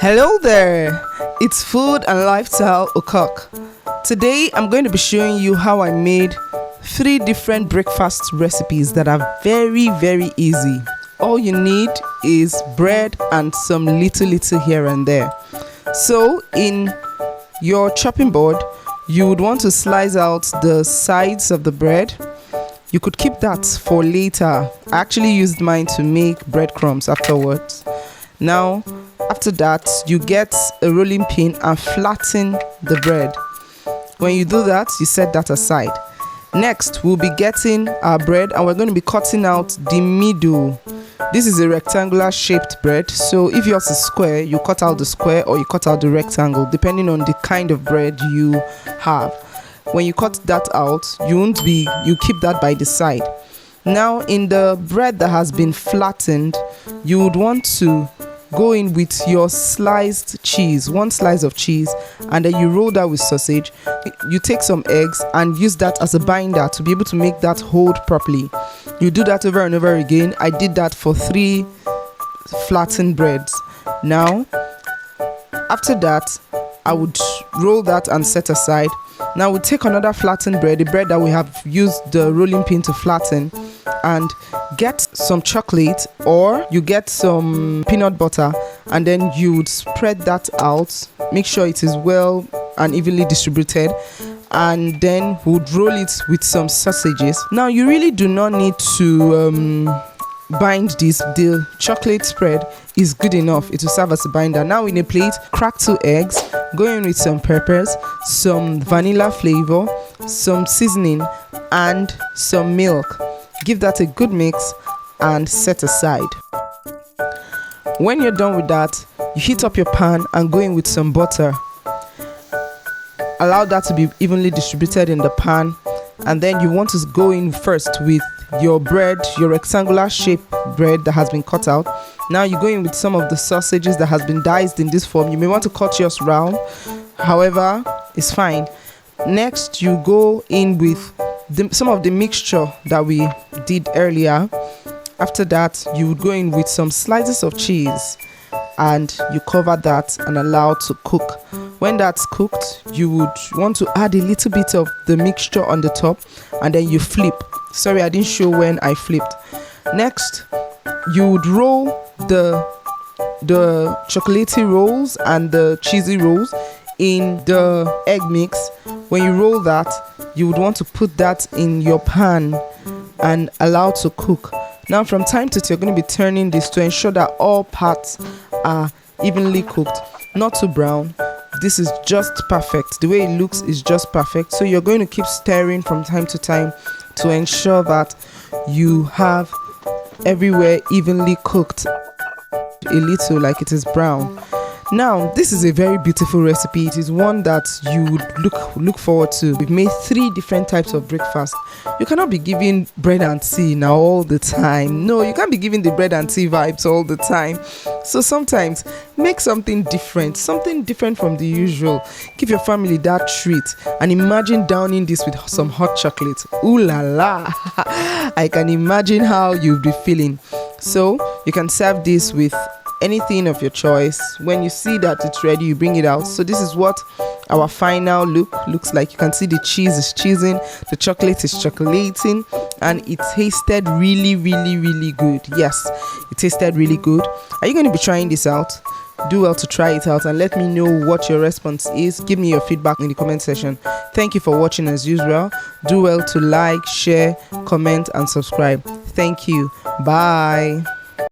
Hello there, it's Food and Lifestyle O'Cock. Today I'm going to be showing you how I made 3 different breakfast recipes that are very easy. All you need is bread and some little here and there. So in your chopping board, you would want to slice out the sides of the bread. You could keep that for later. I actually used mine to make breadcrumbs afterwards. Now, after that, you get a rolling pin and flatten the bread. When you do that, you set that aside. Next, we'll be getting our bread and we're going to be cutting out the middle. This is a rectangular shaped bread, so if yours is square, you cut out the square or you cut out the rectangle, depending on the kind of bread you have. When you cut that out, you keep that by the side. Now, in the bread that has been flattened, you would want to go in with your sliced cheese, 1 slice of cheese, and then you roll that with sausage. You take some eggs and use that as a binder to be able to make that hold properly. You do that over and over again. I did that for 3 flattened breads. Now, after that, I would roll that and set aside. Now we'll take another flattened bread, the bread that we have used the rolling pin to flatten, and get some chocolate, or you get some peanut butter, and then you would spread that out. Make sure it is well and evenly distributed, and then we'd roll it with some sausages. Now you really do not need to bind this. The chocolate spread is good enough. It will serve as a binder. Now in a plate, crack 2 eggs, go in with some peppers, some vanilla flavor, some seasoning, and some milk. Give that a good mix and set aside. When you're done with that, you heat up your pan and go in with some butter. Allow that to be evenly distributed in the pan, and then you want to go in first with your bread, your rectangular shaped bread that has been cut out. Now you go in with some of the sausages that has been diced in this form. You may want to cut yours round, however, it's fine. Next, you go in with some of the mixture that we did earlier. After that, you would go in with some slices of cheese and you cover that and allow it to cook. When that's cooked, you would want to add a little bit of the mixture on the top, and then you flip. Sorry, I didn't show when I flipped. Next, you would roll the chocolatey rolls and the cheesy rolls in the egg mix. When you roll that, you would want to put that in your pan and allow it to cook. Now from time to time, you're going to be turning this to ensure that all parts are evenly cooked, not too brown. This is just perfect. The way it looks is just perfect. So you're going to keep stirring from time to time to ensure that you have everywhere evenly cooked, a little like it is brown. Now, this is a very beautiful recipe. It is one that you would look forward to. We've made 3 different types of breakfast. You cannot be giving bread and tea now all the time. No, you can't be giving the bread and tea vibes all the time. So sometimes make something different from the usual. Give your family that treat and imagine downing this with some hot chocolate. Ooh la la! I can imagine how you'll be feeling. So you can serve this with anything of your choice. When you see that it's ready, you bring it out. So this is what our final look looks like. You can see the cheese is cheesing, the chocolate is chocolating, and it tasted really good. Yes, it tasted really good. Are you going to be trying this out? Do well to try it out and let me know what your response is. Give me your feedback in the comment section. Thank you for watching as usual. Do well to like, share, comment, and subscribe. Thank you. Bye.